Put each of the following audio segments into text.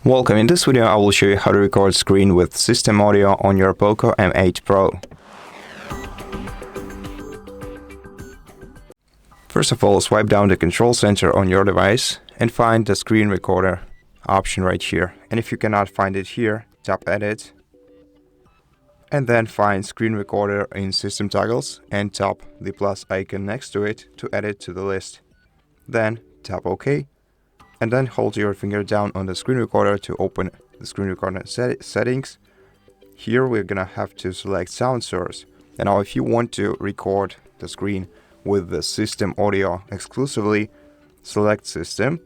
Welcome. In this video I will show you how to record screen with system audio on your POCO M8 Pro. First of all, swipe down the control center on your device and find the screen recorder option right here. And if you cannot find it here, tap Edit and then find screen recorder in system toggles and tap the plus icon next to it to add it to the list. Then tap OK. And then hold your finger down on the screen recorder to open the screen recorder settings. Here we're gonna have to select sound source. And now if you want to record the screen with the system audio exclusively, select system.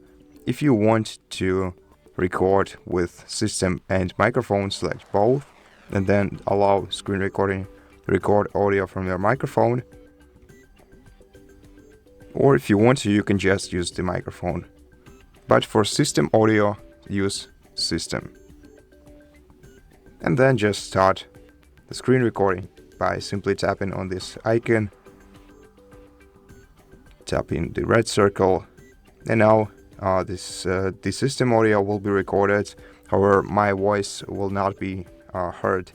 If you want to record with system and microphone, select both. And then allow screen recording to record audio from your microphone. Or if you want to, you can just use the microphone. But for system audio, use system. And then just start the screen recording by simply tapping on this icon, tapping the red circle, and now the system audio will be recorded. However, my voice will not be heard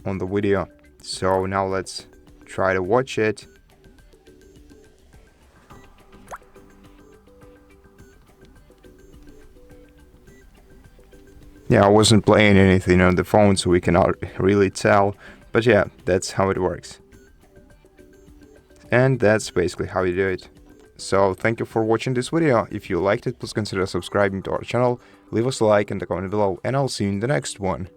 on the video. So now let's try to watch it. Yeah, I wasn't playing anything on the phone, so we cannot really tell. But yeah, that's how it works. And that's basically how you do it. So thank you for watching this video. If you liked it, please consider subscribing to our channel, leave us a like and a comment below, and I'll see you in the next one.